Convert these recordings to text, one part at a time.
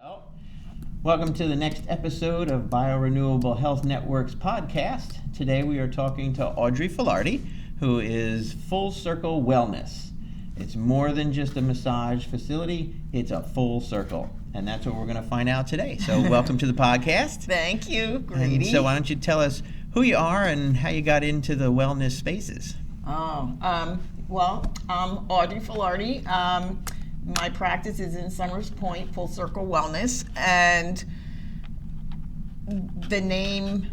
Well, welcome to the next episode of Biorenewable Health Network's podcast. Today we are talking to Audrey Filardi, who is Full.Circle Wellness. It's more than just a massage facility, it's a full circle. And that's what we're going to find out today. So welcome to the podcast. Thank you, Grady. And so why don't you tell us who you are and how you got into the wellness spaces? I'm Audrey Filardi. My practice is in Summers Point, Full.Circle Wellness, and the name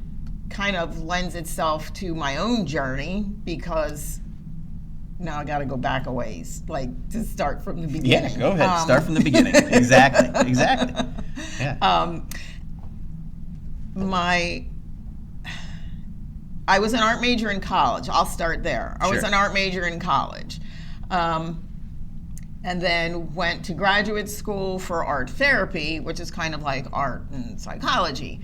kind of lends itself to my own journey because now I got to go back a ways, like to start from the beginning. Yeah, go ahead. Start from the beginning. Exactly. Yeah. I was an art major in college. I'll start there. I was Sure. an art major in college. And then went to graduate school for art therapy, which is kind of like art and psychology.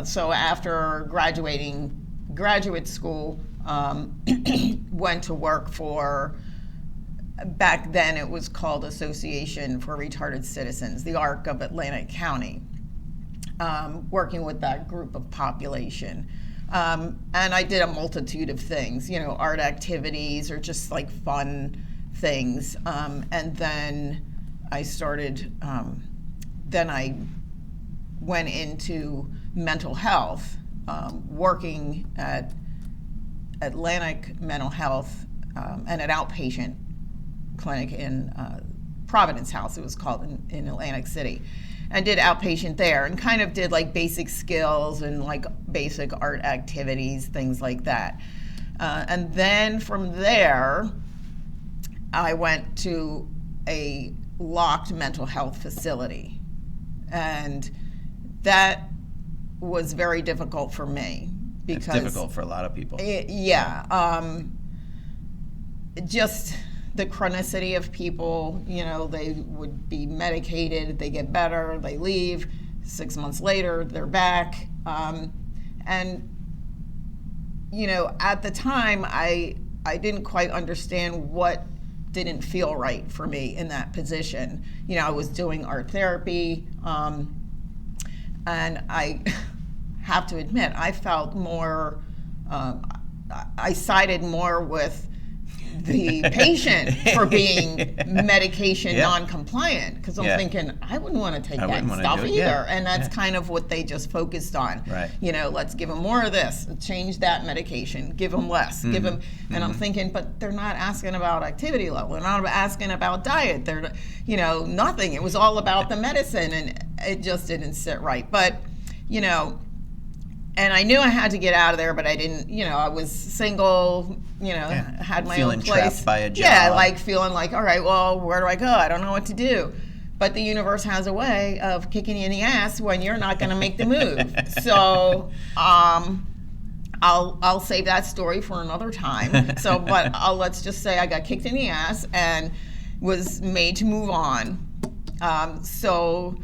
So after graduating graduate school, went to work for, back then it was called Association for Retarded Citizens, the ARC of Atlantic County, working with that group of population. And I did a multitude of things, art activities or just like fun things. And then I started, then I went into mental health, working at Atlantic Mental Health and an outpatient clinic in Providence House, it was called, in Atlantic City. I did outpatient there and kind of did like basic skills and like basic art activities, things like that. And then from there, I went to a locked mental health facility. And that was very difficult for me. Because It's difficult for a lot of people. Just the chronicity of people, they would be medicated, they get better, they leave, 6 months later, they're back. And at the time, I didn't quite understand what didn't feel right for me in that position. I was doing art therapy, and I have to admit, I felt more, I sided more with the patient for being medication non-compliant, because I'm thinking, I wouldn't want to take that stuff either. And that's kind of what they just focused on. Right. Let's give them more of this, change that medication, give them less, give them, and I'm thinking, but they're not asking about activity level, they're not asking about diet, they're, nothing. It was all about the medicine, and it just didn't sit right. But, and I knew I had to get out of there, but I didn't, I was single, had my own place. Feeling trapped by a job. Yeah, like feeling like, all right, well, where do I go? I don't know what to do. But the universe has a way of kicking you in the ass when you're not going to make the move. So I'll save that story for another time. So, but let's just say I got kicked in the ass and was made to move on. So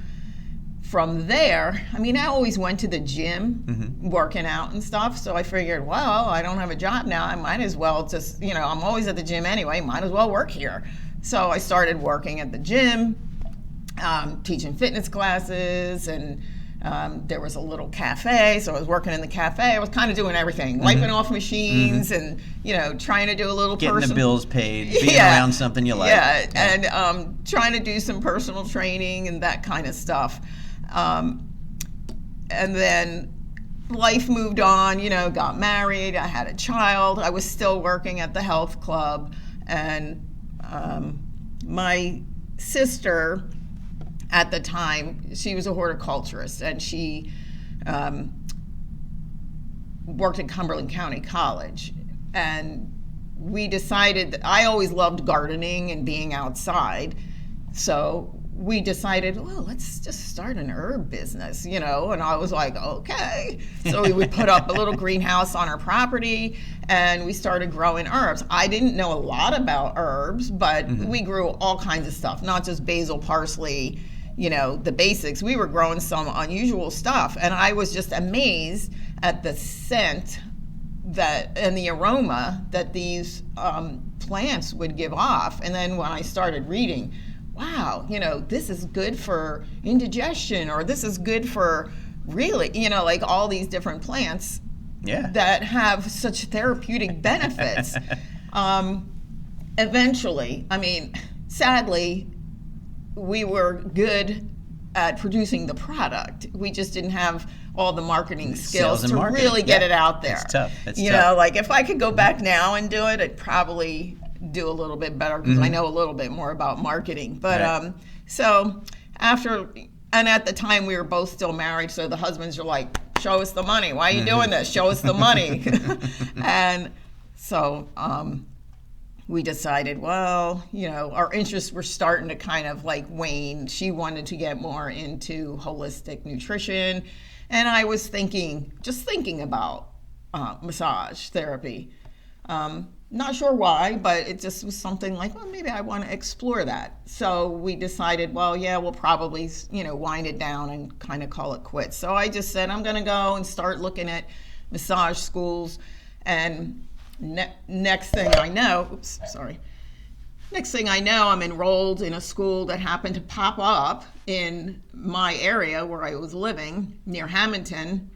from there, I always went to the gym, working out and stuff. So I figured, well, I don't have a job now. I might as well just, I'm always at the gym anyway. Might as well work here. So I started working at the gym, teaching fitness classes, and there was a little cafe. So I was working in the cafe. I was kind of doing everything, wiping off machines and, trying to do a little Getting the bills paid, being around something you like. And trying to do some personal training and that kind of stuff. And then life moved on, got married, I had a child, I was still working at the health club, and my sister at the time, she was a horticulturist, and she worked at Cumberland County College, and we decided that I always loved gardening and being outside, so we decided, well, let's just start an herb business, and I was like, okay. So we would put up a little greenhouse on our property, and we started growing herbs. I didn't know a lot about herbs, but we grew all kinds of stuff, not just basil, parsley, the basics. We were growing some unusual stuff, and I was just amazed at the scent and the aroma that these plants would give off. And then when I started reading, wow, this is good for indigestion, or this is good for really, like all these different plants that have such therapeutic benefits. Eventually, sadly, we were good at producing the product. We just didn't have all the marketing skills to really get it out there. It's tough. Like if I could go back now and do it, I'd probably do a little bit better because I know a little bit more about marketing. But so after, and at the time we were both still married, so the husbands are like, show us the money. Why are you doing this? Show us the money. And so we decided, well, our interests were starting to kind of like wane. She wanted to get more into holistic nutrition. And I was thinking about massage therapy. Not sure why, but it just was something like, well, maybe I want to explore that. So we decided, well, yeah, we'll probably, wind it down and kind of call it quits. So I just said, I'm going to go and start looking at massage schools. And next thing I know, I'm enrolled in a school that happened to pop up in my area where I was living, near Hamilton.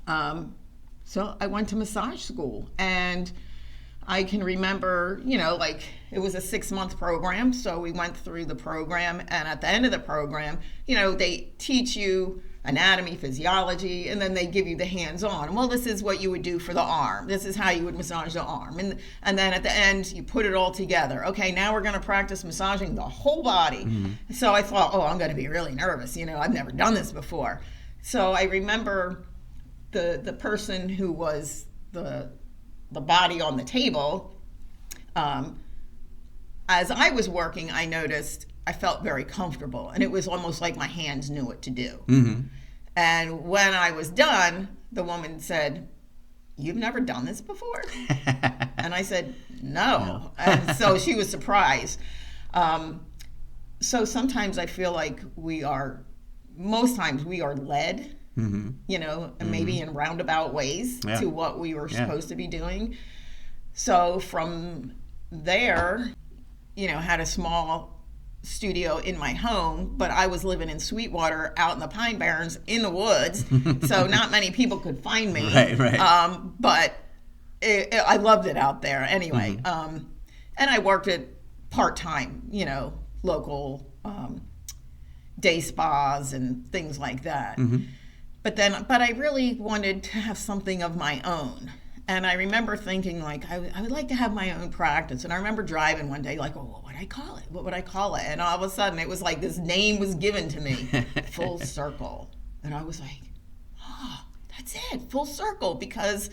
So I went to massage school, and I can remember, it was a 6-month program, so we went through the program, and at the end of the program, they teach you anatomy, physiology, and then they give you the hands-on. Well, this is what you would do for the arm. This is how you would massage the arm. And then at the end, you put it all together. Okay, now we're going to practice massaging the whole body. So I thought, I'm going to be really nervous. I've never done this before. So I remember the person who was the body on the table, as I was working, I noticed I felt very comfortable, and it was almost like my hands knew what to do. And when I was done, the woman said, "You've never done this before?" And I said, no. And so she was surprised. So sometimes I feel like most times we are led, and maybe in roundabout ways to what we were supposed to be doing. So from there, had a small studio in my home, but I was living in Sweetwater out in the Pine Barrens in the woods, so not many people could find me. Right. But I loved it out there anyway. And I worked at part-time, local day spas and things like that. But I really wanted to have something of my own. And I remember thinking, like, I would like to have my own practice. And I remember driving one day, like, what would I call it? What would I call it? And all of a sudden, it was like this name was given to me, Full.Circle. And I was like, that's it, Full.Circle, because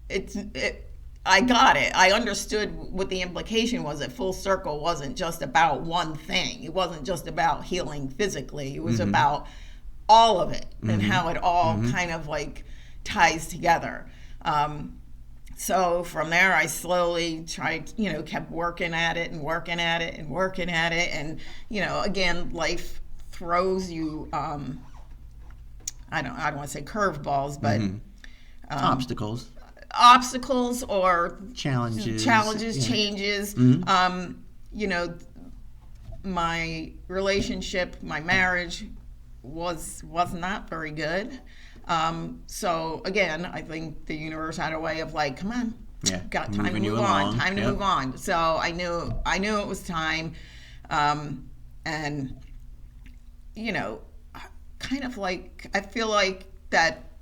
I got it. I understood what the implication was, that Full.Circle wasn't just about one thing. It wasn't just about healing physically. It was about all of it and how it all kind of like ties together. So from there, I slowly tried, kept working at it. And, again, life throws you, I don't want to say curveballs, but obstacles or challenges, changes. My relationship, my marriage was not very good. So again, I think the universe had a way of like, come on, got time to move on, move on. So I knew it was time. And, kind of like, I feel like that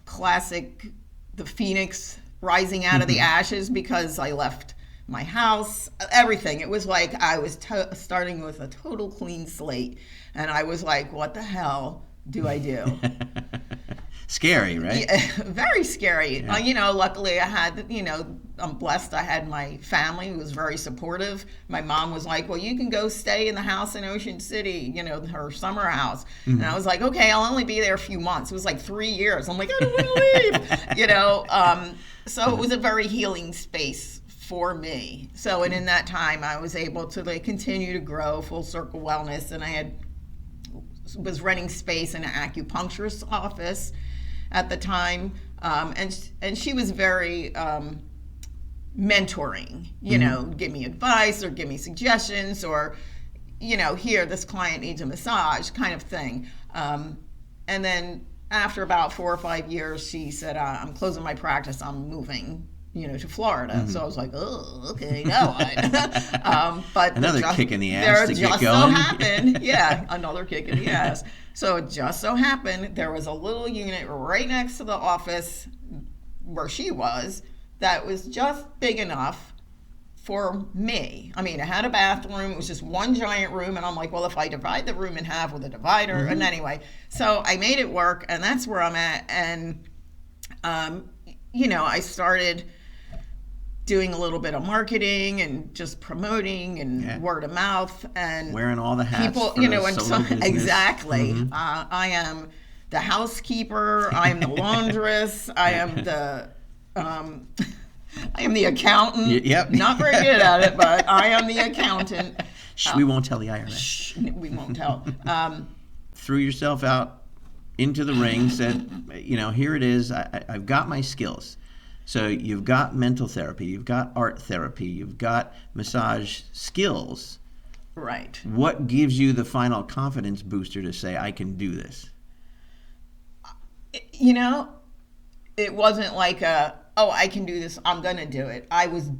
classic, the phoenix rising out of the ashes, because I left my house, everything. It was like I was starting with a total clean slate. And I was like, what the hell do I do? Scary, right? Yeah, very scary. Yeah. Luckily I had, I'm blessed. I had my family who was very supportive. My mom was like, well, you can go stay in the house in Ocean City, her summer house. And I was like, okay, I'll only be there a few months. It was like 3 years. I'm like, I don't want to leave, So it was a very healing space for me. So, and in that time I was able to continue to grow Full.Circle Wellness, and I was renting space in an acupuncturist's office at the time, and she was very mentoring, give me advice or give me suggestions, or here, this client needs a massage kind of thing. And then after about 4 or 5 years, she said, I'm closing my practice, I'm moving, to Florida. Mm-hmm. So I was like, oh, okay, now what? But another kick in the ass to get going. So happened, another kick in the ass. So it just so happened there was a little unit right next to the office where she was that was just big enough for me. I mean, it had a bathroom. It was just one giant room. And I'm like, well, if I divide the room in half with a divider. Mm-hmm. And anyway, so I made it work. And that's where I'm at. And, I started doing a little bit of marketing and just promoting and word of mouth. And wearing all the hats people, for and so exactly. Mm-hmm. I am the housekeeper. I am the laundress. I am the accountant. Yep. Not very good at it, but I am the accountant. We won't tell the IRS. We won't tell. Threw yourself out into the ring, said, here it is. I've got my skills. So you've got mental therapy, you've got art therapy, you've got massage skills. Right. What gives you the final confidence booster to say, I can do this? It wasn't like I can do this, I'm going to do it. I was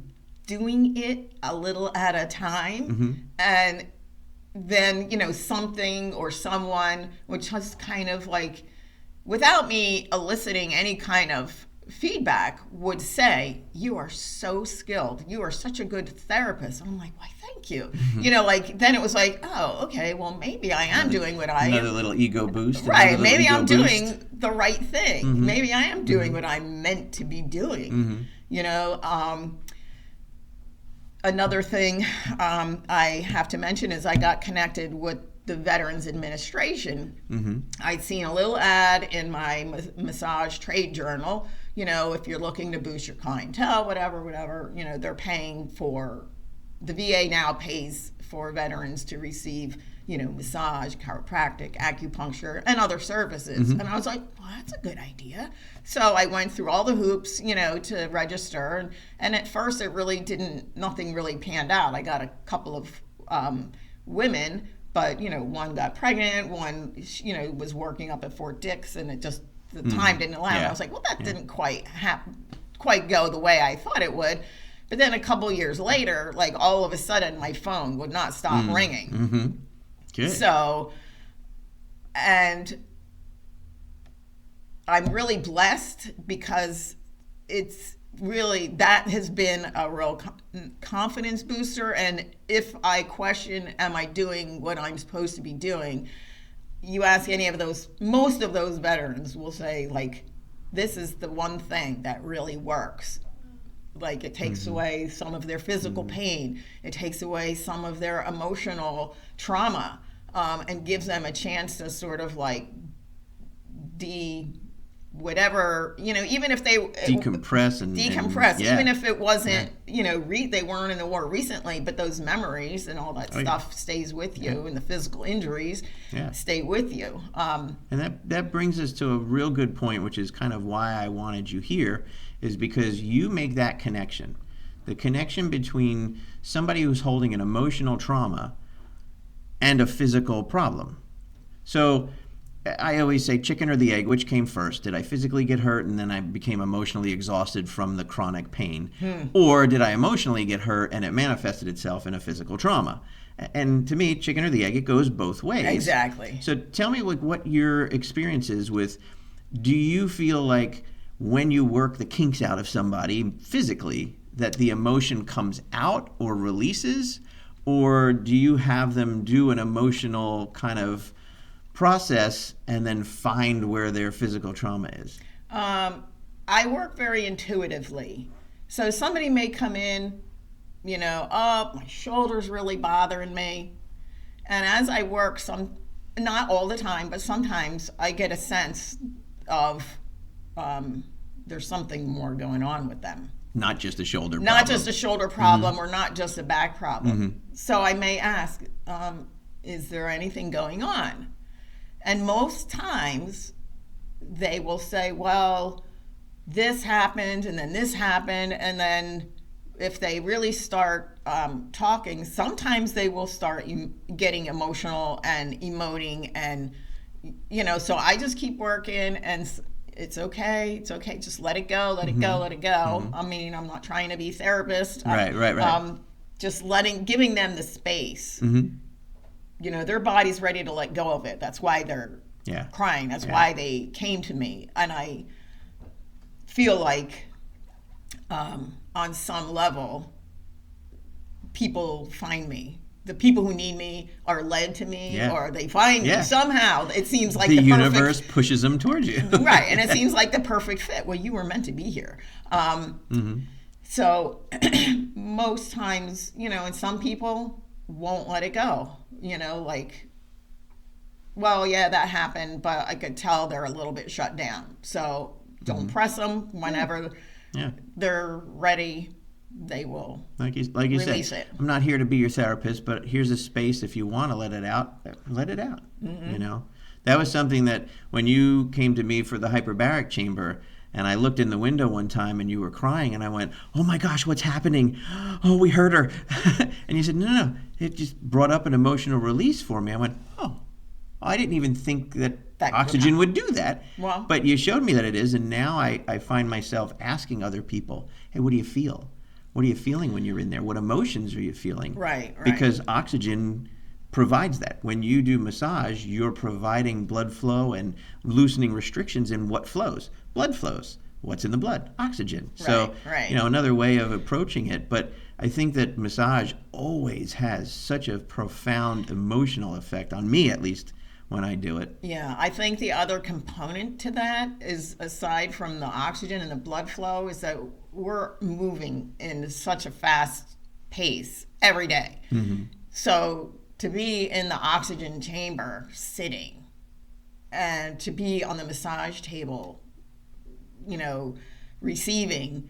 doing it a little at a time. Mm-hmm. And then, something or someone, which was kind of like, without me eliciting any kind of feedback, would say, you are so skilled. You are such a good therapist. And I'm like, why, thank you. Mm-hmm. Then it was like, oh, okay, well, maybe I am doing what I am. Another little ego boost. Right. Maybe I'm doing the right thing. Mm-hmm. Maybe I am doing what I'm meant to be doing. Mm-hmm. Another thing I have to mention is I got connected with the Veterans Administration. Mm-hmm. I'd seen a little ad in my massage trade journal. If you're looking to boost your clientele, whatever, they're paying for, the VA now pays for veterans to receive, massage, chiropractic, acupuncture, and other services. Mm-hmm. And I was like, well, that's a good idea. So I went through all the hoops, to register. And at first nothing really panned out. I got a couple of women, but, one got pregnant, one, was working up at Fort Dix, and it just, the time didn't allow. Yeah. I was like, well, that didn't quite go the way I thought it would. But then a couple years later, like all of a sudden, my phone would not stop ringing. Mm-hmm. Good. So, and I'm really blessed because it's really, that has been a real confidence booster. And if I question, am I doing what I'm supposed to be doing? You ask any of those, most of those veterans will say, like, this is the one thing that really works. Like, it takes away some of their physical pain. It takes away some of their emotional trauma, and gives them a chance to sort of like whatever, even if they decompress, even if it wasn't, they weren't in the war recently, but those memories and all that stuff stays with you, and the physical injuries stay with you. And that brings us to a real good point, which is kind of why I wanted you here, is because you make that connection. The connection between somebody who's holding an emotional trauma and a physical problem. So I always say, chicken or the egg, which came first? Did I physically get hurt and then I became emotionally exhausted from the chronic pain? Or did I emotionally get hurt and it manifested itself in a physical trauma? And to me, chicken or the egg, it goes both ways. Exactly. So tell me what your experience is with, do you feel like when you work the kinks out of somebody physically, that the emotion comes out or releases? Or do you have them do an emotional kind of process and then find where their physical trauma is? I work very intuitively. So somebody may come in, my shoulder's really bothering me. And as I work, not all the time, but sometimes I get a sense of there's something more going on with them. Not just a shoulder problem. Not just a shoulder problem, or not just a back problem. So I may ask, is there anything going on? And most times they will say, well, this happened, and then this happened, and then if they really start talking, sometimes they will start getting emotional and emoting, and so I just keep working, and it's okay, just let it go, let it go, let it go. I mean, I'm not trying to be a therapist. Right. Just giving them the space. Their body's ready to let go of it. That's why they're crying. That's why they came to me. And I feel like on some level, people find me. The people who need me are led to me, or they find me somehow. It seems like the universe pushes them towards you. Right, and it seems like the perfect fit. Well, you were meant to be here. So most times, and some people won't let it go. Well, yeah, that happened, but I could tell they're a little bit shut down. So don't press them. Whenever they're ready, they will like you release said. it. I'm not here to be your therapist, but here's a space. If you want to let it out, let it out. That was something that when you came to me for the hyperbaric chamber, and I looked in the window one time and you were crying, and I went, "Oh my gosh, what's happening? Oh, we hurt her." And you said, no. It just brought up an emotional release for me. I went, "Oh, I didn't even think that oxygen would do that." Well, but you showed me that it is, and now I find myself asking other people, "Hey, what do you feel? What are you feeling when you're in there? What emotions are you feeling?" Right. Because oxygen provides that. When you do massage, you're providing blood flow and loosening restrictions in what flows. Blood flows. What's in the blood? Oxygen. So, another way of approaching it. But I think that massage always has such a profound emotional effect on me, at least, when I do it. Yeah, I think the other component to that is, aside from the oxygen and the blood flow, is that we're moving in such a fast pace every day. So to be in the oxygen chamber sitting, and to be on the massage table, receiving,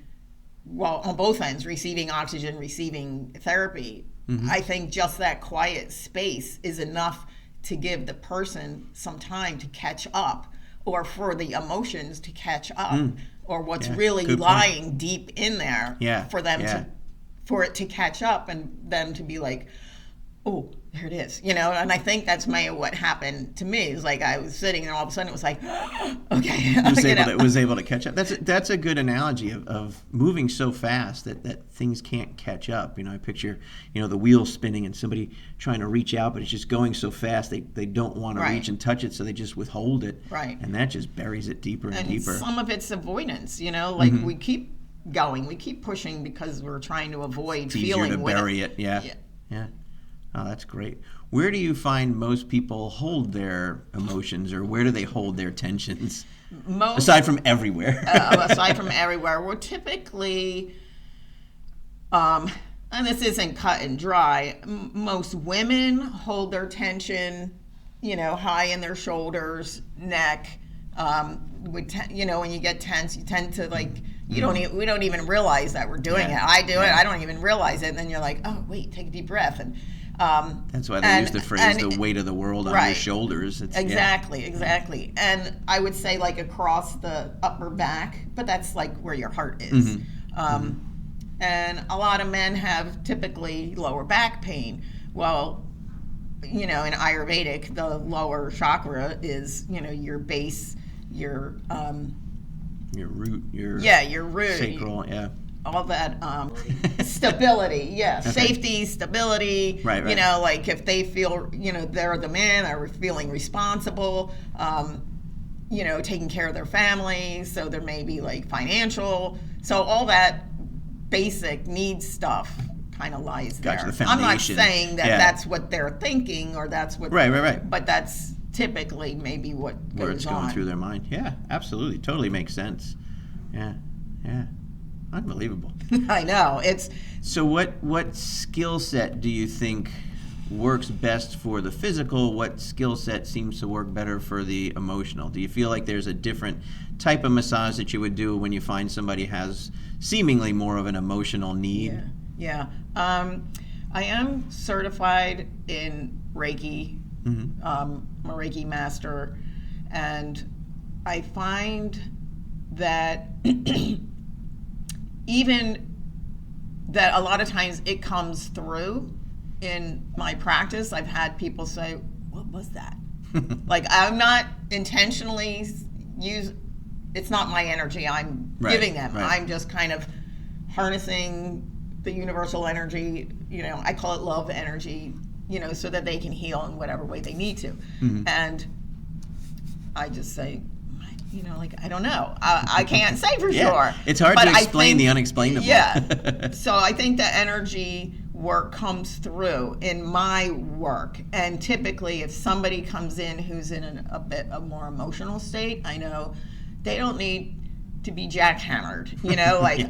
well, on both ends, receiving oxygen, receiving therapy, I think just that quiet space is enough to give the person some time to catch up, or for the emotions to catch up, or what's really lying deep in there for them for it to catch up, and them to be like, "Oh, there it is," and I think that's what happened to me. Is like I was sitting and all of a sudden it was like, okay. Was able to catch up. That's a good analogy of moving so fast that things can't catch up. I picture, the wheel spinning and somebody trying to reach out, but it's just going so fast they don't want to reach and touch it, so they just withhold it. Right. And that just buries it deeper and deeper. Some of it's avoidance, we keep going, we keep pushing because we're trying to avoid feeling to bury it. Yeah. Oh, that's great. Where do you find most people hold their emotions, or where do they hold their tensions? Aside from everywhere. We're typically, and this isn't cut and dry, most women hold their tension, high in their shoulders, neck. When you get tense, you tend to we don't even realize that we're doing it. I do it. I don't even realize it. And then you're like, oh, wait, take a deep breath. And that's why they use the phrase, the weight of the world on your shoulders. Exactly. And I would say across the upper back, but that's where your heart is. And a lot of men have typically lower back pain. Well, in Ayurvedic, the lower chakra is, your base, your root, your root, sacral, all that stability, safety, stability. Right. If they feel, they're the man, are feeling responsible, taking care of their family, so there may be financial, so all that basic needs stuff kind of lies there. The foundation. I'm not saying that that's what they're thinking, or that's what right. But that's typically maybe what goes where it's going through their mind. Yeah, absolutely, totally makes sense. Yeah. Unbelievable. I know. So what skill set do you think works best for the physical? What skill set seems to work better for the emotional? Do you feel like there's a different type of massage that you would do when you find somebody has seemingly more of an emotional need? Yeah. I am certified in Reiki. I'm a Reiki master, and I find that even that a lot of times it comes through in my practice. I've had people say, what was that? Like, I'm not intentionally it's not my energy I'm giving them. I'm just kind of harnessing the universal energy, I call it love energy, so that they can heal in whatever way they need to. And I just say, I don't know. I can't say for sure. It's hard to explain the unexplainable. Yeah. So I think the energy work comes through in my work. And typically, if somebody comes in who's in a bit of more emotional state, I know they don't need to be jackhammered,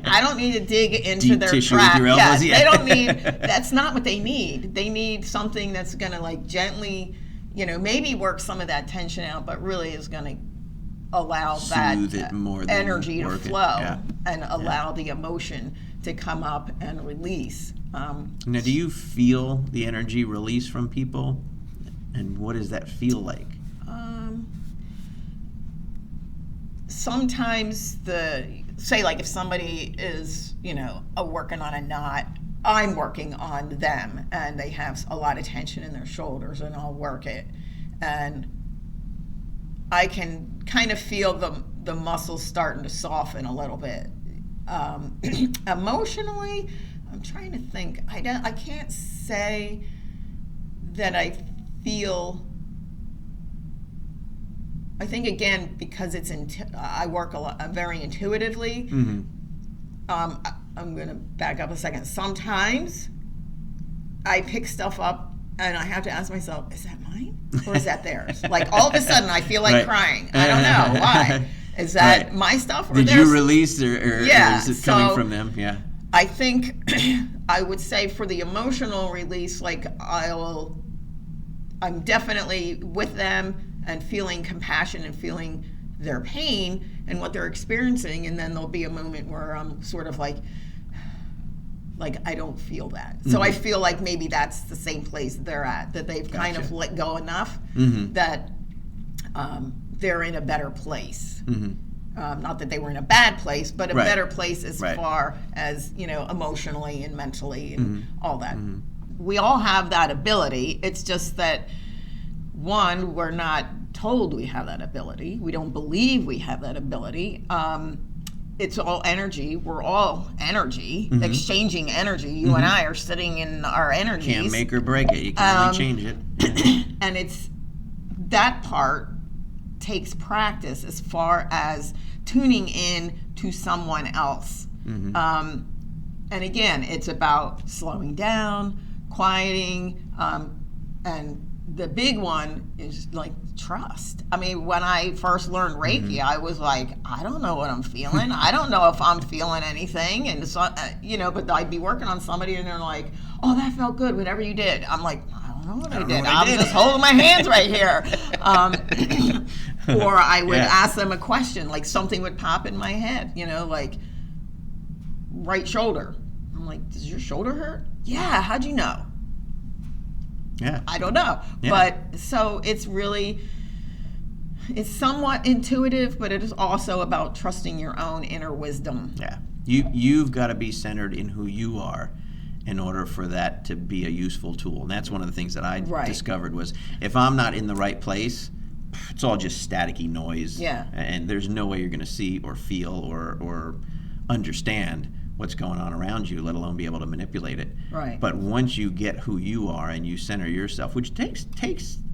I don't need to dig into deep their tissue track. with your elbows. They don't need, that's not what they need. They need something that's going to gently, maybe work some of that tension out, but really is going to allow Soothe that it more energy to flow and allow Yeah. the emotion to come up and release. Now, do you feel the energy release from people? And what does that feel like? Sometimes if somebody is, working on a knot, I'm working on them and they have a lot of tension in their shoulders, and I'll work it. And I can kind of feel the muscles starting to soften a little bit. Emotionally, I'm trying to think. I can't say that I feel. I think, again, because I work very intuitively. I'm going to back up a second. Sometimes I pick stuff up and I have to ask myself, is that mine or is that theirs? Like, all of a sudden I feel like crying. I don't know why. Is that my stuff or theirs? Did you release or is it coming from them? Yeah. I think I would say for the emotional release, I'm definitely with them and feeling compassion and feeling their pain and what they're experiencing, and then there'll be a moment where I'm sort of like I don't feel that. So I feel like maybe that's the same place they're at, that they've kind of let go enough that they're in a better place. Not that they were in a bad place, but a better place as far as, emotionally and mentally and all that. We all have that ability. It's just that, one, we're not told we have that ability. We don't believe we have that ability. It's all energy. We're all energy, exchanging energy. You and I are sitting in our energies. Can't make or break it. You can only change it. And that part takes practice as far as tuning in to someone else. And again, it's about slowing down, quieting, and the big one is trust. I mean, when I first learned Reiki, I was like, I don't know what I'm feeling. I don't know if I'm feeling anything. And so, but I'd be working on somebody and they're like, oh, that felt good, whatever you did. I'm like, I don't know what I did. I'm just holding my hands right here. Or I would ask them a question, like something would pop in my head, right shoulder. I'm like, does your shoulder hurt? Yeah, how'd you know? Yeah. I don't know. Yeah. But so it's somewhat intuitive, but it is also about trusting your own inner wisdom. Yeah. You've got to be centered in who you are in order for that to be a useful tool. And that's one of the things that I discovered was if I'm not in the right place, it's all just staticky noise. Yeah. And there's no way you're going to see or feel or understand what's going on around you, let alone be able to manipulate it. Right. But once you get who you are and you center yourself, which takes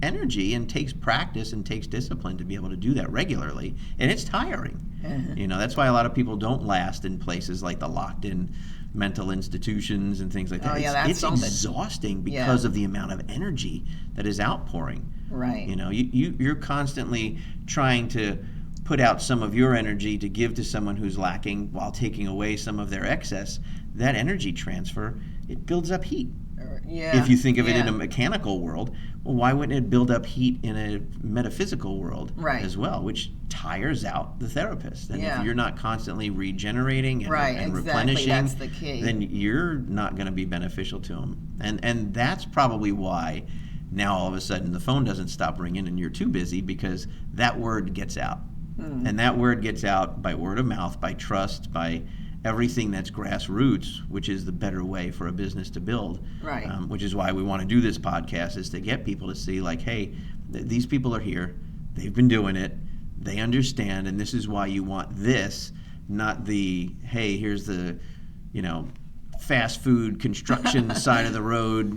energy and takes practice and takes discipline to be able to do that regularly, and it's tiring. That's why a lot of people don't last in places like the locked-in mental institutions and things like that. It's exhausting because of the amount of energy that is outpouring. Right. You're constantly trying to put out some of your energy to give to someone who's lacking while taking away some of their excess. That energy transfer, it builds up heat. Yeah. If you think of it in a mechanical world, well, why wouldn't it build up heat in a metaphysical world as well, which tires out the therapist? And if you're not constantly regenerating and replenishing, that's the key. Then you're not going to be beneficial to them. And that's probably why now all of a sudden the phone doesn't stop ringing and you're too busy, because that word gets out. And that word gets out by word of mouth, by trust, by everything that's grassroots, which is the better way for a business to build. Right. Which is why we want to do this podcast, is to get people to see, like, hey, these people are here, they've been doing it, they understand, and this is why you want this, not the, hey, here's the, fast food construction side of the road,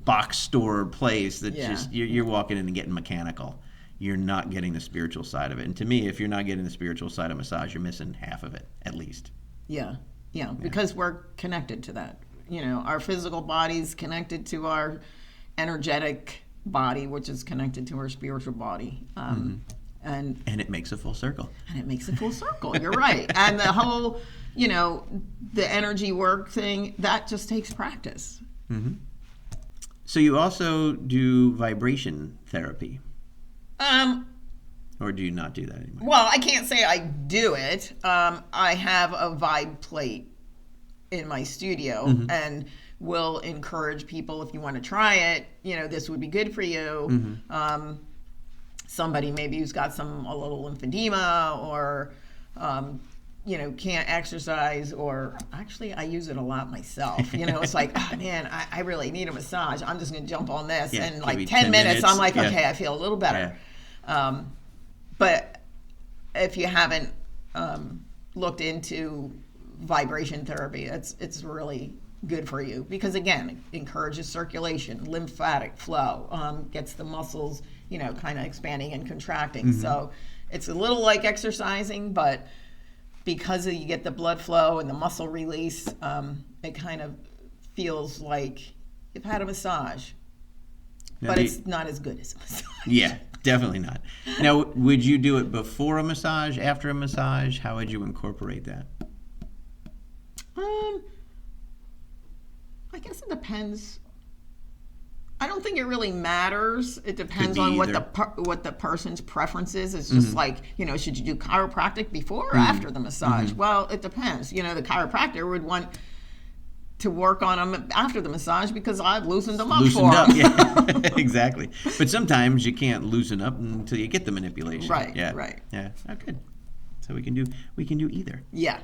box store place that just you're walking in and getting mechanical. You're not getting the spiritual side of it. And to me, if you're not getting the spiritual side of massage, you're missing half of it, at least. Yeah, because we're connected to that. Our physical body's connected to our energetic body, which is connected to our spiritual body. And it makes a full circle. You're right. And the whole, the energy work thing, that just takes practice. Mm-hmm. So you also do vibration therapy. Or do you not do that anymore? Well, I can't say I do it. I have a vibe plate in my studio, and will encourage people, if you want to try it, this would be good for you. Somebody maybe who's got a little lymphedema, or can't exercise, or actually I use it a lot myself. It's like, oh man, I really need a massage. I'm just going to jump on this, and like 10 minutes, I'm like, okay, I feel a little better. Yeah. But if you haven't looked into vibration therapy, it's really good for you, because again, it encourages circulation, lymphatic flow, gets the muscles, kind of expanding and contracting. So it's a little like exercising, but because you get the blood flow and the muscle release, it kind of feels like you've had a massage. But it's not as good as a massage. Yeah, definitely not. Now, would you do it before a massage, after a massage? How would you incorporate that? I guess it depends. I don't think it really matters. It depends on what the person's preference is. It's just like, should you do chiropractic before or after the massage? Well, it depends. The chiropractor would want to work on them after the massage because I've loosened them up for them. Yeah, exactly. But sometimes you can't loosen up until you get the manipulation. Right. Yeah. Right. Yeah. Oh, good. So we can do either. Yeah.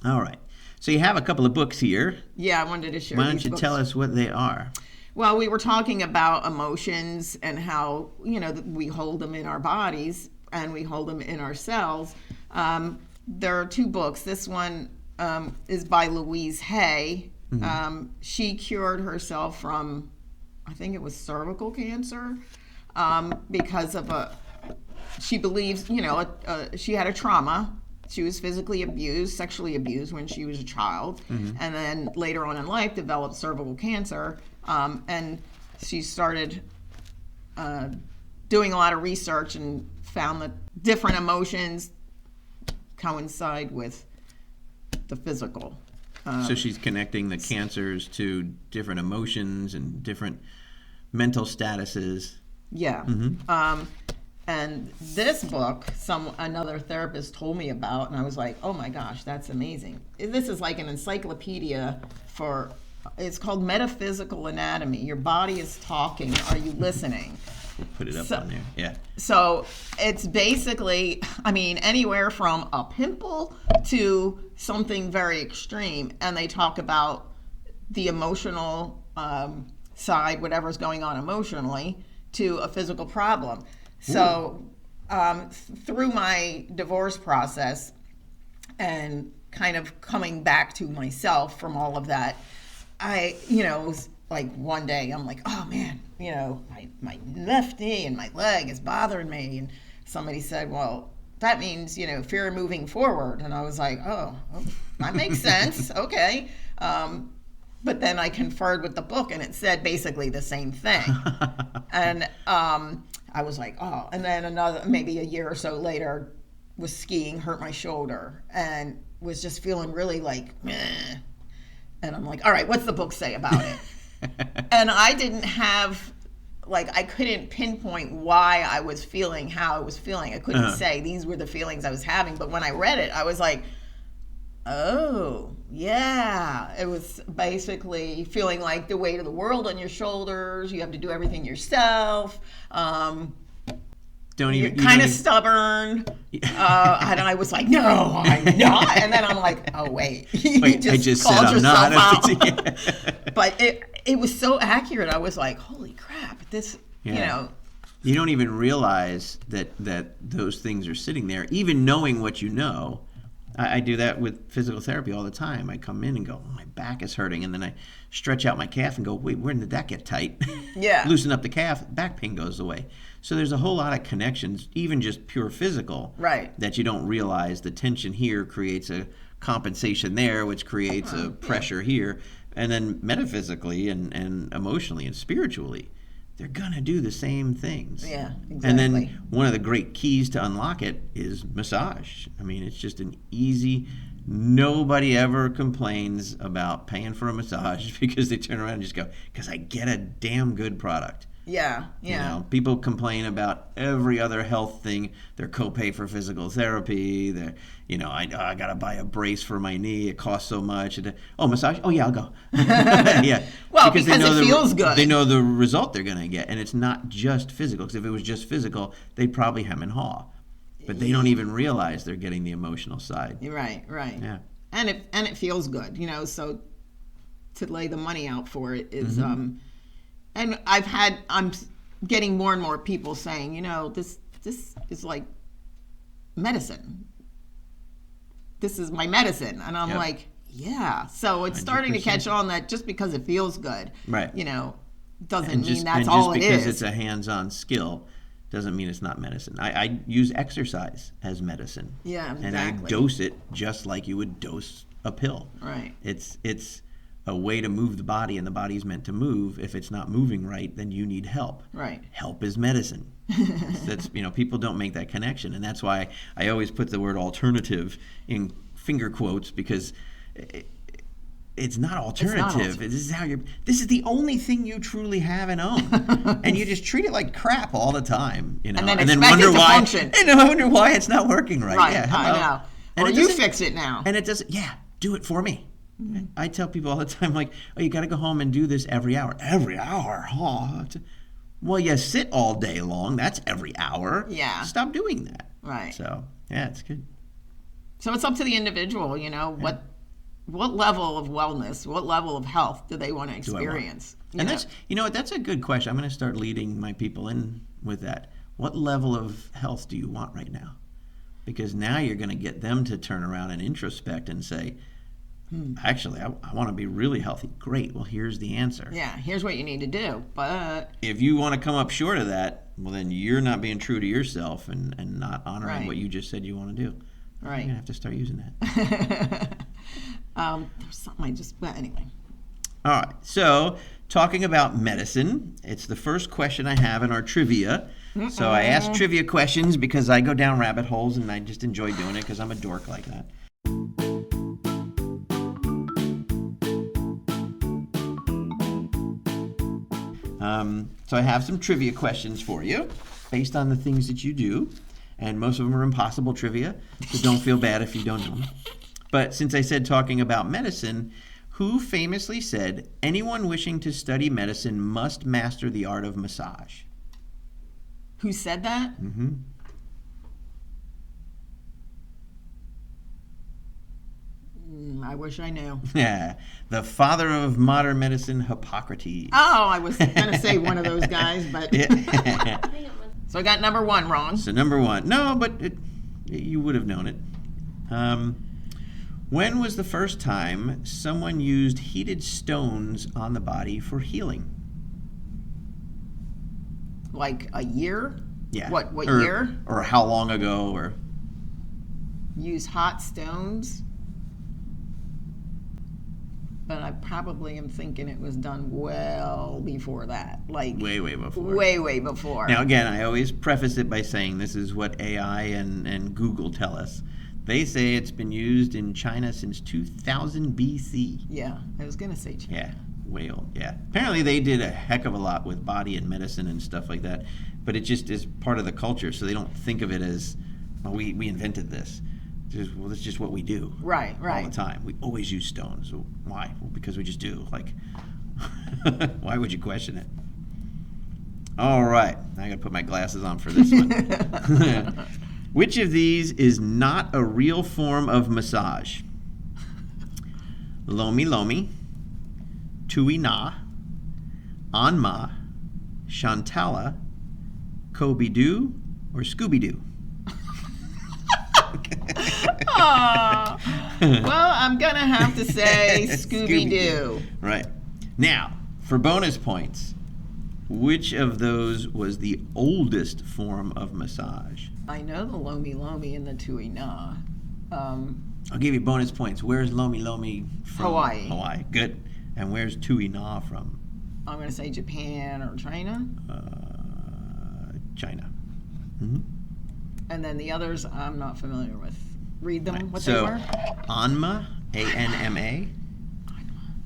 All right. So you have a couple of books here. Yeah, I wanted to share. Why don't you tell us what they are? Well, we were talking about emotions and how we hold them in our bodies and we hold them in our cells. There are two books. This one is by Louise Hay. She cured herself from, I think it was cervical cancer, because of she believes, she had a trauma. She was physically abused, sexually abused when she was a child, and then later on in life developed cervical cancer. And she started doing a lot of research and found that different emotions coincide with the physical. So she's connecting the cancers to different emotions and different mental statuses. Yeah. And this book, another therapist told me about, and I was like, oh my gosh, that's amazing. This is like an encyclopedia it's called Metaphysical Anatomy. Your body is talking. Are you listening? We'll put it up on there. Yeah. So it's basically, anywhere from a pimple to something very extreme. And they talk about the emotional side, whatever's going on emotionally, to a physical problem. So through my divorce process and kind of coming back to myself from all of that, it was like one day I'm like, oh man, my left knee and my leg is bothering me. And somebody said, well, that means, fear of moving forward. And I was like, oh, that makes sense. Okay. But then I conferred with the book and it said basically the same thing. And I was like, oh. And then maybe a year or so later, was skiing, hurt my shoulder, and was just feeling really like, meh. And I'm like, all right, what's the book say about it? And I didn't have, I couldn't pinpoint why I was feeling how I was feeling. I couldn't say these were the feelings I was having. But when I read it, I was like, oh, yeah. It was basically feeling like the weight of the world on your shoulders. You have to do everything yourself. Don't even. Kind of stubborn. And I was like, no, I'm not. And then I'm like, oh, wait. Wait, I just said I'm not. Out. But it was so accurate. I was like, holy crap. This, You don't even realize that those things are sitting there, even knowing what you know. I do that with physical therapy all the time. I come in and go, oh, my back is hurting. And then I stretch out my calf and go, wait, when did that get tight? Yeah. Loosen up the calf, back pain goes away. So there's a whole lot of connections, even just pure physical, right, that you don't realize. The tension here creates a compensation there, which creates a pressure here. And then metaphysically and emotionally and spiritually, they're going to do the same things. Yeah, exactly. And then one of the great keys to unlock it is massage. I mean, it's just an easy, nobody ever complains about paying for a massage because they turn around and just go, because I get a damn good product. Yeah. People complain about every other health thing. Their copay for physical therapy. I got to buy a brace for my knee. It costs so much. Massage? Oh, yeah, I'll go. Yeah. Well, because it feels good. They know the result they're going to get. And it's not just physical. Because if it was just physical, they'd probably hem and haw. But they don't even realize they're getting the emotional side. Right. Yeah. And it feels good, so to lay the money out for it is... And I'm getting more and more people saying, this is like medicine. This is my medicine. And I'm like, yeah. So it's 100%. Starting to catch on that just because it feels good, right, doesn't mean that's all it is. Just because it's a hands-on skill doesn't mean it's not medicine. I use exercise as medicine. Yeah, exactly. And I dose it just like you would dose a pill. Right. It's a way to move the body, and the body's meant to move. If it's not moving right, then you need help. Right. Help is medicine. That's people don't make that connection, and that's why I always put the word alternative in finger quotes, because it's not alternative. This is the only thing you truly have and own, and you just treat it like crap all the time, and then wonder why. Function. And wonder why it's not working right. Right. Yeah, I know. And or you fix it now. And it doesn't. Yeah, do it for me. I tell people all the time, like, oh, you got to go home and do this every hour. Every hour? Huh? Well, you sit all day long. That's every hour. Yeah. Stop doing that. Right. So, yeah, it's good. So it's up to the individual, what level of wellness, what level of health do they want to experience? And that's, that's a good question. I'm going to start leading my people in with that. What level of health do you want right now? Because now you're going to get them to turn around and introspect and say, actually, I want to be really healthy. Great. Well, here's the answer. Yeah, here's what you need to do. But if you want to come up short of that, well, then you're not being true to yourself and not honoring what you just said you want to do. Right. You're going to have to start using that. There's something anyway. All right. So, talking about medicine, it's the first question I have in our trivia. So I ask trivia questions because I go down rabbit holes and I just enjoy doing it because I'm a dork like that. So I have some trivia questions for you based on the things that you do, and most of them are impossible trivia, so don't feel bad if you don't know them. But since I said talking about medicine, who famously said, anyone wishing to study medicine must master the art of massage? Who said that? Mm-hmm. I wish I knew. Yeah, the father of modern medicine, Hippocrates. Oh, I was going to say one of those guys, but... So I got number one wrong. So number one. No, but you would have known it. When was the first time someone used heated stones on the body for healing? Like a year? Yeah. What year? Or how long ago? Or use hot stones? But I probably am thinking it was done well before that. Like way before. Way before. Now, again, I always preface it by saying this is what AI and Google tell us. They say it's been used in China since 2000 BC. Yeah, I was going to say China. Yeah, way old, yeah. Apparently they did a heck of a lot with body and medicine and stuff like that, but it just is part of the culture, so they don't think of it as, well, we invented this. Well, that's just what we do. Right. All the time. We always use stones. Why? Well, because we just do. Like, why would you question it? All right. I got to put my glasses on for this one. Which of these is not a real form of massage? Lomi Lomi, Tui Na, Anma, Shantala, Kobe Doo, or Scooby Doo? Well, I'm going to have to say Scooby Doo. Right. Now, for bonus points, which of those was the oldest form of massage? I know the Lomi Lomi and the Tui Na. I'll give you bonus points. Where's Lomi Lomi from? Hawaii. Hawaii. Good. And where's Tui Na from? I'm going to say Japan or China. China. Mm-hmm. And then the others I'm not familiar with. Read them, Right. what So, they were. Anma, A-N-M-A.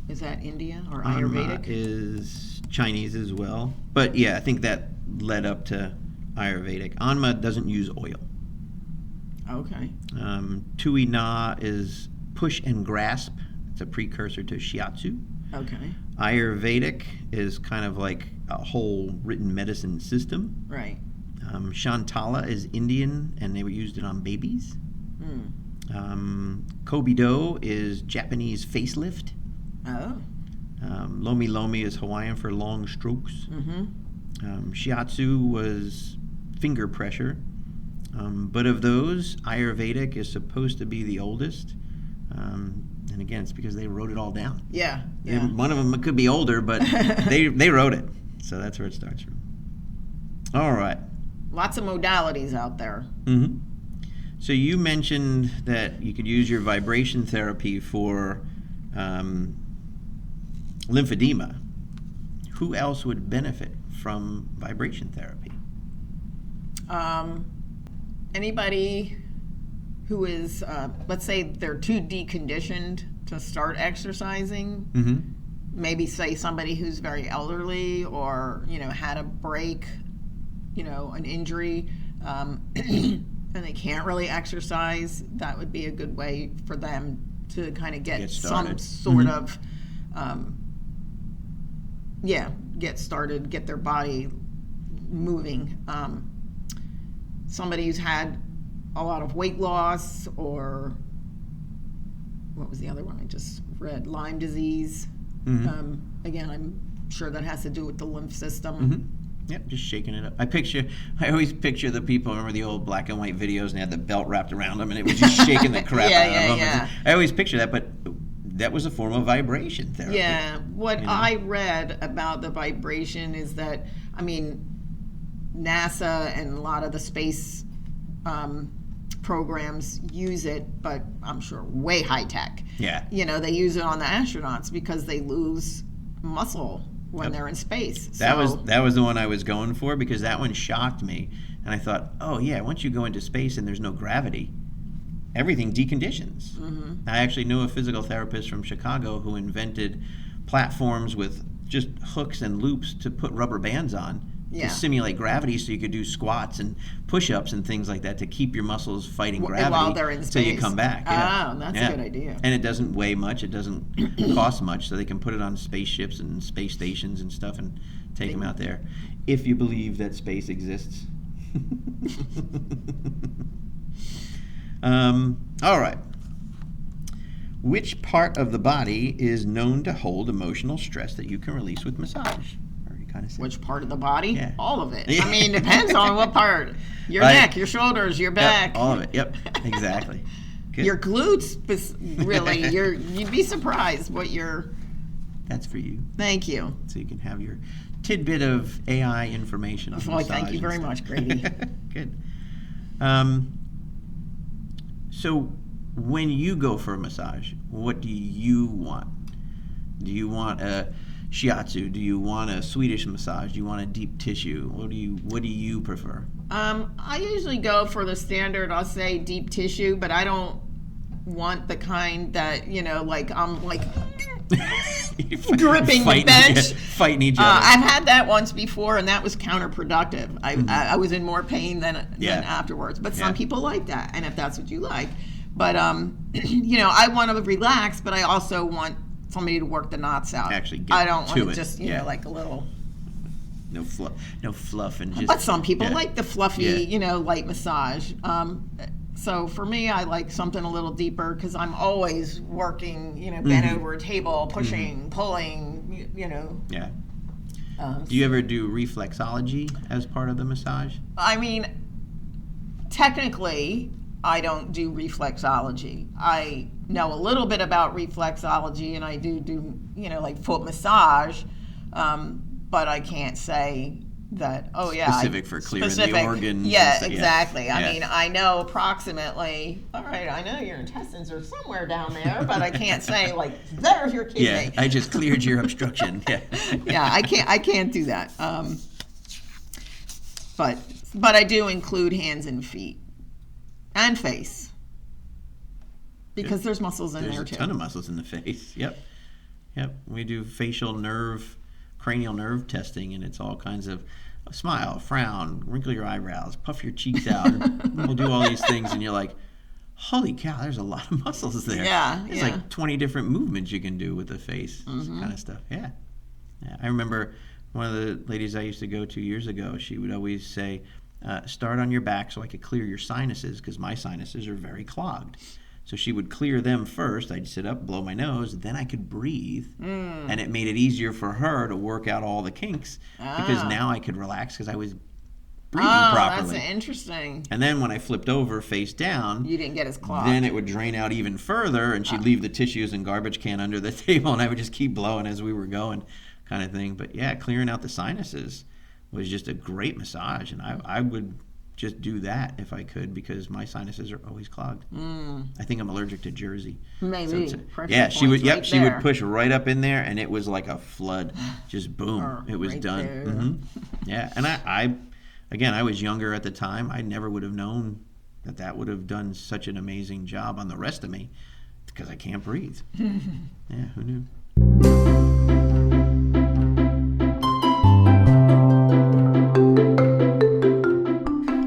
Is that India or Anma Ayurvedic? is Chinese as well. But yeah, I think that led up to Ayurvedic. Anma doesn't use oil. Okay. Tui Na is push and grasp. It's a precursor to shiatsu. Okay. Ayurvedic is kind of like a whole written medicine system. Right. Shantala is Indian, and they were used it on babies. Hmm. Kobido is Japanese facelift. Oh. Lomi Lomi is Hawaiian for long strokes. Mm-hmm. Shiatsu was finger pressure. But of those, Ayurvedic is supposed to be the oldest. And again, it's because they wrote it all down. Yeah. Yeah. One of them could be older, but they wrote it. So that's where it starts from. All right. Lots of modalities out there. Mm-hmm. So you mentioned that you could use your vibration therapy for lymphedema. Who else would benefit from vibration therapy? Anybody who is, let's say they're too deconditioned to start exercising. Mm-hmm. Maybe say somebody who's very elderly or, had a break, an injury, and they can't really exercise. That would be a good way for them to kind of get some sort of, get started, get their body moving. Somebody who's had a lot of weight loss, or what was the other one I just read? Lyme disease. Mm-hmm. Again, I'm sure that has to do with the lymph system. Mm-hmm. Yep, just shaking it up. I always picture the people, remember the old black and white videos, and they had the belt wrapped around them, and it was just shaking the crap out of them. Yeah. I always picture that, but that was a form of vibration therapy. Yeah, what I read about the vibration is that, NASA and a lot of the space programs use it, but I'm sure way high tech. Yeah. They use it on the astronauts because they lose muscle when they're in space. That was the one I was going for, because that one shocked me, and I thought, oh yeah, once you go into space and there's no gravity, everything deconditions. Mm-hmm. I actually knew a physical therapist from Chicago who invented platforms with just hooks and loops to put rubber bands on to simulate gravity, so you could do squats and push-ups and things like that to keep your muscles fighting gravity while they're in space. Till you come back. Oh, that's a good idea. And it doesn't weigh much. It doesn't cost much, so they can put it on spaceships and space stations and stuff and take them out there, if you believe that space exists. All right. Which part of the body is known to hold emotional stress that you can release with massage? Kind of. Which part of the body? Yeah. All of it. Depends on what part. Your neck, your shoulders, your back. Yep, all of it. Yep, exactly. Good. Your glutes, really. You'd be surprised what your. That's for you. Thank you. So you can have your tidbit of AI information on massage. Thank you very much, Grady. Good. So when you go for a massage, what do you want? Do you want a shiatsu? Do you want a Swedish massage? Do you want a deep tissue? What do you prefer? I usually go for the standard, I'll say deep tissue, but I don't want the kind that, I'm gripping the bench. Fighting each other. I've had that once bore, and that was counterproductive. I was in more pain than afterwards. But some people like that, and if that's what you like. But, I want to relax, but I also want somebody to work the knots out. Actually get I don't want to it. Just, like a little No fluff, and just. But some people like the fluffy, Yeah. light massage. So for me, I like something a little deeper because I'm always working, bent over a table, pushing, pulling, Yeah. Do you ever do reflexology as part of the massage? I mean, technically, I don't do reflexology. I know a little bit about reflexology, and I do like foot massage, but I can't say that. Oh yeah, specific for clearing the organs. Yeah, exactly. Yeah. I mean, I know approximately. All right, I know your intestines are somewhere down there, but I can't say like there's your kidney. Yeah, I just cleared your obstruction. Yeah. Yeah, I can't do that. But I do include hands and feet and face because there's muscles in there too. There's a ton of muscles in the face. Yep. We do cranial nerve testing, and it's all kinds of smile, frown, wrinkle your eyebrows, puff your cheeks out. We'll do all these things, and you're like, holy cow, there's a lot of muscles there. Yeah, There's like 20 different movements you can do with the face, kind of stuff. Yeah. I remember one of the ladies I used to go to years ago, she would always say, start on your back so I could clear your sinuses, because my sinuses are very clogged. So she would clear them first. I'd sit up, blow my nose, then I could breathe. And it made it easier for her to work out all the kinks because now I could relax because I was breathing properly. That's interesting. And then when I flipped over face down, you didn't get as clogged. Then it would drain out even further, and she'd leave the tissues and garbage can under the table, and I would just keep blowing as we were going, kind of thing. But yeah, clearing out the sinuses was just a great massage, and I would just do that if I could because my sinuses are always clogged. I think I'm allergic to Jersey. Maybe. So she would. Yep, she would push right up in there, and it was like a flood. Just boom, it was done. Yeah, and I was younger at the time. I never would have known that would have done such an amazing job on the rest of me because I can't breathe. Yeah, who knew?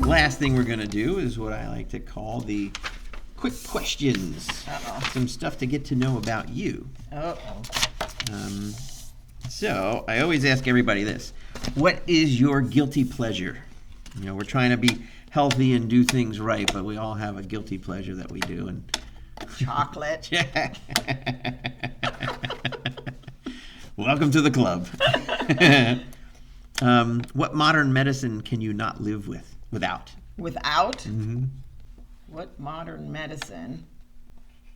Last thing we're going to do is what I like to call the quick questions. Some stuff to get to know about you. So I always ask everybody this. What is your guilty pleasure? We're trying to be healthy and do things right, but we all have a guilty pleasure that we do. And chocolate. Welcome to the club. What modern medicine can you not live without? Without? Mm-hmm. What modern medicine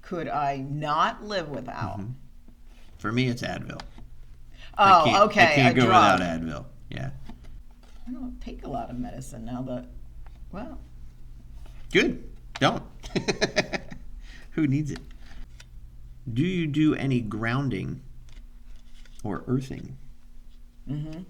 could I not live without? Mm-hmm. For me, it's Advil. Oh, okay. I can't go without Advil. Yeah. I don't take a lot of medicine now, but, well. Good. Don't. Who needs it? Do you do any grounding or earthing? Mm-hmm.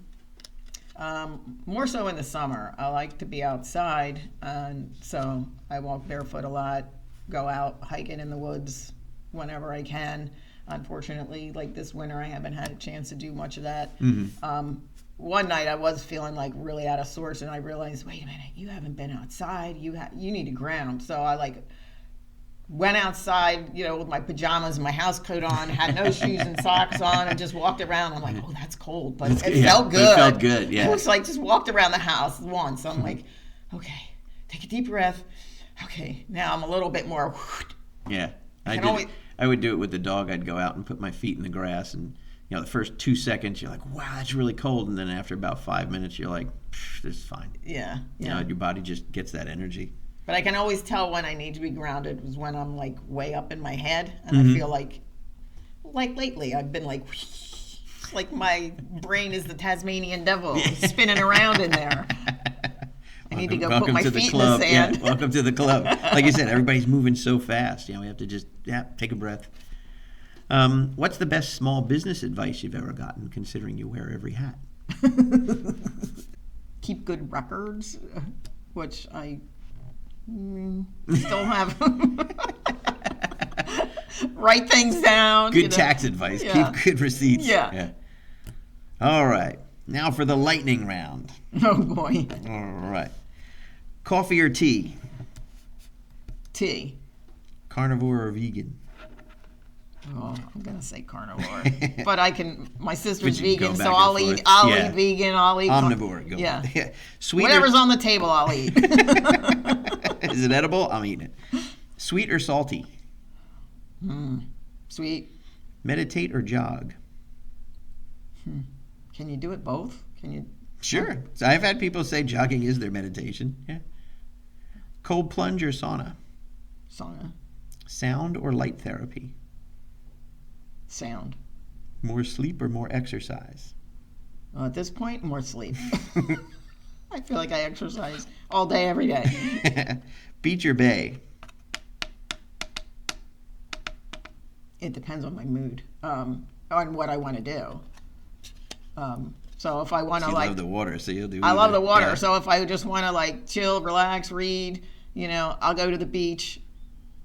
More so in the summer. I like to be outside, and so I walk barefoot a lot, go out hiking in the woods whenever I can. Unfortunately, like this winter, I haven't had a chance to do much of that. Mm-hmm. One night I was feeling like really out of sorts, and I realized, wait a minute, you haven't been outside. You need to ground. So I went outside, with my pajamas and my house coat on, had no shoes and socks on, and just walked around. I'm like, oh, that's cold, but it felt good. It felt good, yeah. It was like just walked around the house once. I'm like, okay, take a deep breath. Okay, now I'm a little bit more. Yeah, I would do it with the dog. I'd go out and put my feet in the grass, and the first 2 seconds you're like, wow, that's really cold, and then after about 5 minutes you're like, this is fine. Yeah. Your body just gets that energy. But I can always tell when I need to be grounded is when I'm like way up in my head, and I feel like lately I've been like my brain is the Tasmanian devil spinning around in there. I need to go put my feet in the sand. Yeah, welcome to the club. Like you said, everybody's moving so fast. We have to just take a breath. What's the best small business advice you've ever gotten, considering you wear every hat? Keep good records, which I still have. Write things down. Good tax advice. Yeah. Keep good receipts. Yeah. All right. Now for the lightning round. Oh, boy. All right. Coffee or tea? Tea. Carnivore or vegan? Oh, I'm gonna say carnivore, but my sister's But you can go vegan, back so and I'll forth. eat. I'll Yeah. eat vegan. I'll eat Omnivore. Go Yeah. with it. Sweet Whatever's on the table, I'll eat. Is it edible? I'm eating it. Sweet or salty? Sweet. Meditate or jog? Can you do it both? Can you? Sure. So I've had people say jogging is their meditation. Yeah. Cold plunge or sauna? Sauna. Sound or light therapy? Sound. More sleep or more exercise? At this point, more sleep. I feel like I exercise all day, every day. Beach or bay? It depends on my mood, on what I want to do. So if I want to You like, love the water, so you'll do. I love either. the water. Yeah. So if I just want to like chill, relax, read, I'll go to the beach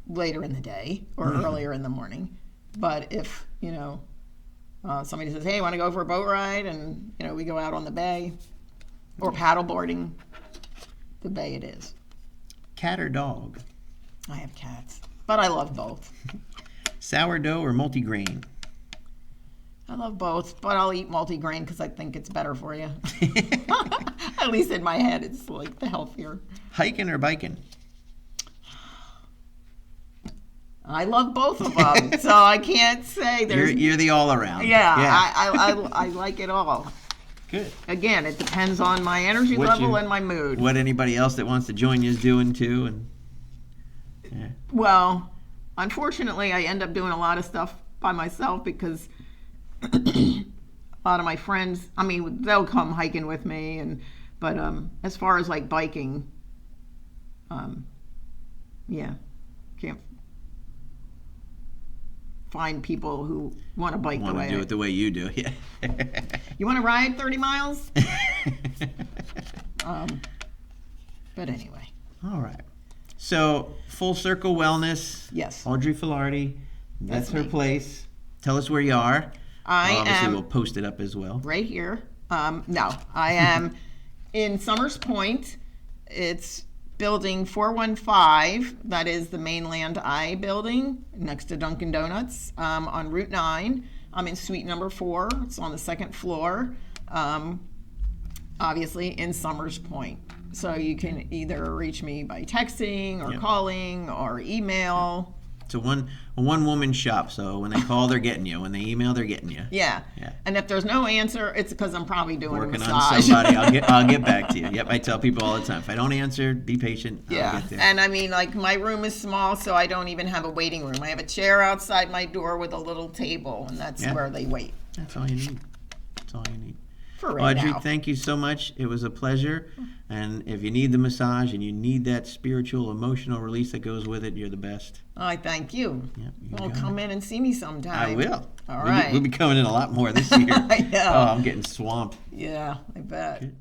later in the day or earlier in the morning. But if somebody says, "Hey, want to go for a boat ride?" and we go out on the bay or paddleboarding, the bay it is. Cat or dog? I have cats, but I love both. Sourdough or multigrain? I love both, but I'll eat multigrain because I think it's better for you. At least in my head, it's like the healthier. Hiking or biking? I love both of them, so I can't say there's. You're the all around. Yeah. I like it all. Good. Again, it depends on my energy level and my mood. What anybody else that wants to join you is doing too, and yeah. Well, unfortunately, I end up doing a lot of stuff by myself because a lot of my friends, they'll come hiking with me, but as far as like biking, can't find people who want to bike the way Want to do it the way you do, yeah. You want to ride 30 miles? But anyway. All right. So, Full Circle Wellness. Yes. Audrey Filardi. That's her me. place. Tell us where you are. Obviously, am we'll post it up as well. right here. No, I am in Summers Point. It's building 415. That is the Mainland I building next to Dunkin' Donuts on Route 9. I'm in suite number 4. It's on the second floor, obviously in Summers Point. So you can either reach me by texting or calling or email. It's a one-woman shop, so when they call, they're getting you. When they email, they're getting you. Yeah. And if there's no answer, it's because I'm probably doing Working a on massage. somebody, I'll get back to you. Yep, I tell people all the time, if I don't answer, be patient. I'll get there. And like my room is small, so I don't even have a waiting room. I have a chair outside my door with a little table, and that's where they wait. That's all you need. That's all you need. For right Audrey, now. thank you so much. It was a pleasure. And if you need the massage and you need that spiritual, emotional release that goes with it, you're the best. I thank you. Yep, you Well, got come in and see me sometime. I will. All We'll right. be coming in a lot more this year. I know. Oh, I'm getting swamped. Yeah, I bet. Good.